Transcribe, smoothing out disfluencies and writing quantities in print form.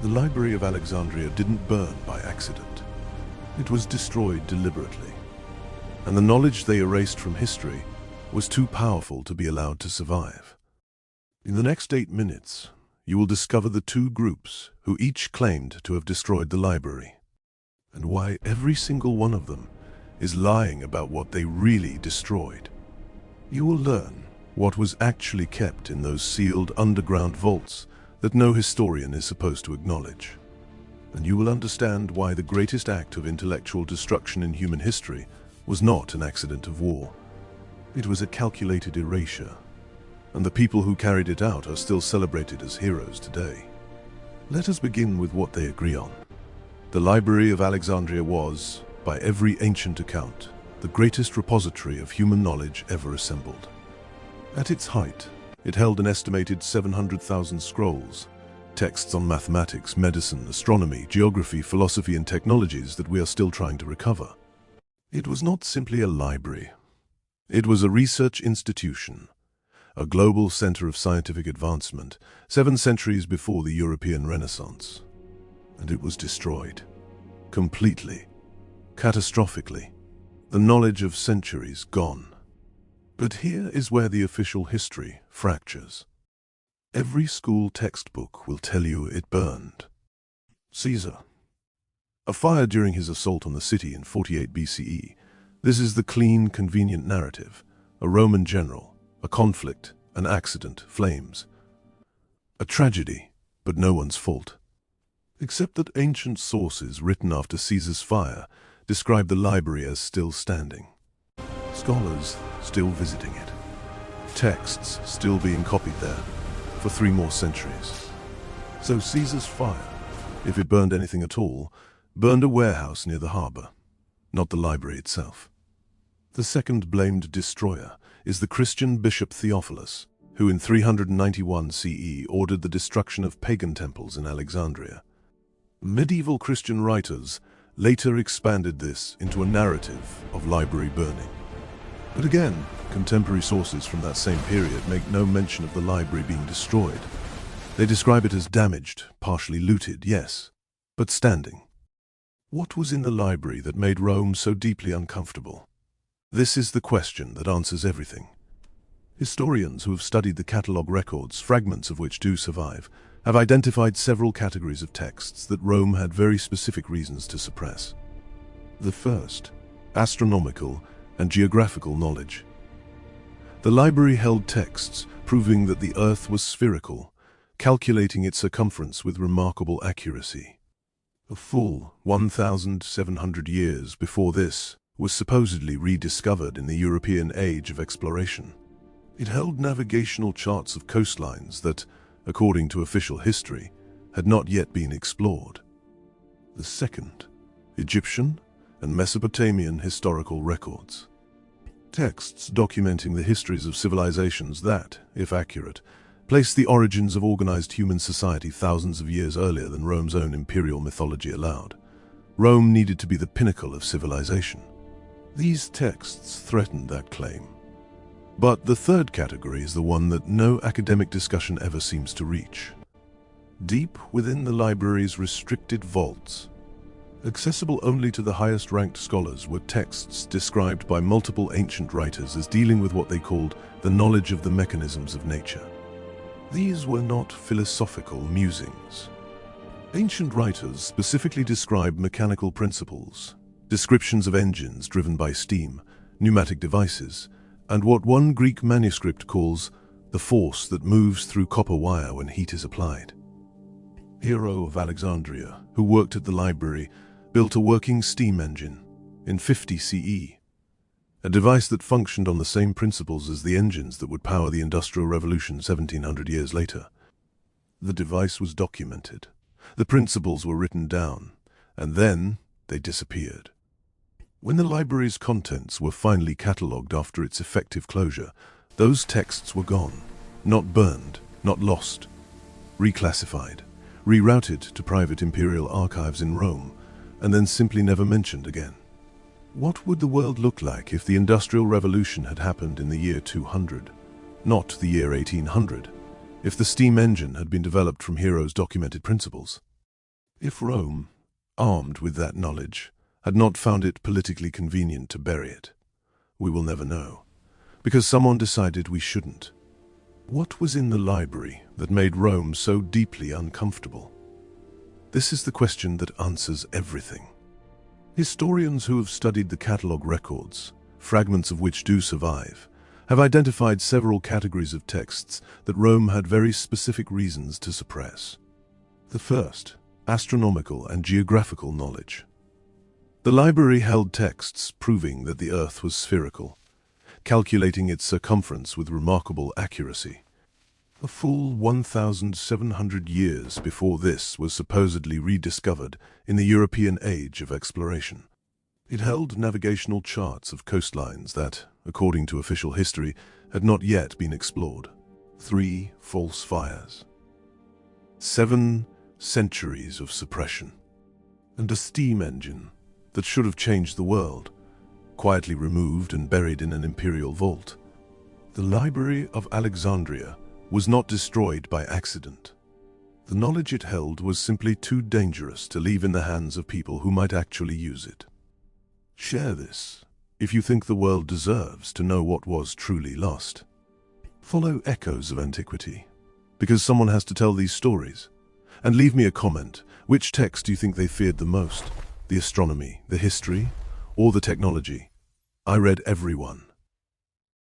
The Library of Alexandria didn't burn by accident. It was destroyed deliberately, and the knowledge they erased from history was too powerful to be allowed to survive. In the next 8 minutes, you will discover the two groups who each claimed to have destroyed the library, and why every single one of them is lying about what they really destroyed. You will learn what was actually kept in those sealed underground vaults that no historian is supposed to acknowledge. And you will understand why the greatest act of intellectual destruction in human history was not an accident of war. It was a calculated erasure, and the people who carried it out are still celebrated as heroes today. Let us begin with what they agree on. The Library of Alexandria was, by every ancient account, the greatest repository of human knowledge ever assembled. At its height, it held an estimated 700,000 scrolls, texts on mathematics, medicine, astronomy, geography, philosophy, and technologies that we are still trying to recover. It was not simply a library. It was a research institution, a global center of scientific advancement, 7 centuries before the European Renaissance. And it was destroyed. Completely. Catastrophically. The knowledge of centuries gone. But here is where the official history fractures. Every school textbook will tell you it burned. Caesar. A fire during his assault on the city in 48 BCE. This is the clean, convenient narrative. A Roman general, a conflict, an accident, flames. A tragedy, but no one's fault. Except that ancient sources written after Caesar's fire describe the library as still standing. Scholars still visiting it. Texts still being copied there for 3 more centuries. So Caesar's fire, if it burned anything at all, burned a warehouse near the harbor, not the library itself. The second blamed destroyer is the Christian bishop Theophilus, who in 391 CE ordered the destruction of pagan temples in Alexandria. Medieval Christian writers later expanded this into a narrative of library burning. But again, contemporary sources from that same period make no mention of the library being destroyed. They describe it as damaged, partially looted, yes, but standing. What was in the library that made Rome so deeply uncomfortable? This is the question that answers everything. Historians who have studied the catalogue records, fragments of which do survive, have identified several categories of texts that Rome had very specific reasons to suppress. The first, astronomical and geographical knowledge. The library held texts proving that the Earth was spherical, calculating its circumference with remarkable accuracy. A full 1,700 years before this was supposedly rediscovered in the European age of exploration. It held navigational charts of coastlines that, according to official history, had not yet been explored. The second, Egyptian and Mesopotamian historical records. Texts documenting the histories of civilizations that, if accurate, place the origins of organized human society thousands of years earlier than Rome's own imperial mythology allowed. Rome needed to be the pinnacle of civilization. These texts threatened that claim. But the third category is the one that no academic discussion ever seems to reach. Deep within the library's restricted vaults, accessible only to the highest-ranked scholars, were texts described by multiple ancient writers as dealing with what they called the knowledge of the mechanisms of nature. These were not philosophical musings. Ancient writers specifically described mechanical principles, descriptions of engines driven by steam, pneumatic devices, and what one Greek manuscript calls the force that moves through copper wire when heat is applied. Hero of Alexandria, who worked at the library, built a working steam engine in 50 CE, a device that functioned on the same principles as the engines that would power the Industrial Revolution 1700 years later. The device was documented, the principles were written down, and then they disappeared. When the library's contents were finally catalogued after its effective closure, those texts were gone, not burned, not lost, reclassified, rerouted to private imperial archives in Rome, and then simply never mentioned again. What would the world look like if the Industrial Revolution had happened in the year 200, not the year 1800, if the steam engine had been developed from Hero's documented principles? If Rome, armed with that knowledge, had not found it politically convenient to bury it, we will never know, because someone decided we shouldn't. What was in the library that made Rome so deeply uncomfortable? This is the question that answers everything. Historians who have studied the catalogue records, fragments of which do survive, have identified several categories of texts that Rome had very specific reasons to suppress. The first, astronomical and geographical knowledge. The library held texts proving that the Earth was spherical, calculating its circumference with remarkable accuracy. A full 1,700 years before this was supposedly rediscovered in the European age of exploration. It held navigational charts of coastlines that, according to official history, had not yet been explored. 3 false fires. 7 centuries of suppression. And a steam engine that should have changed the world, quietly removed and buried in an imperial vault. The Library of Alexandria was not destroyed by accident. The knowledge it held was simply too dangerous to leave in the hands of people who might actually use it. Share this if you think the world deserves to know what was truly lost. Follow Echoes of Antiquity, because someone has to tell these stories. And leave me a comment. Which text do you think they feared the most? The astronomy, the history, or the technology? I read every one.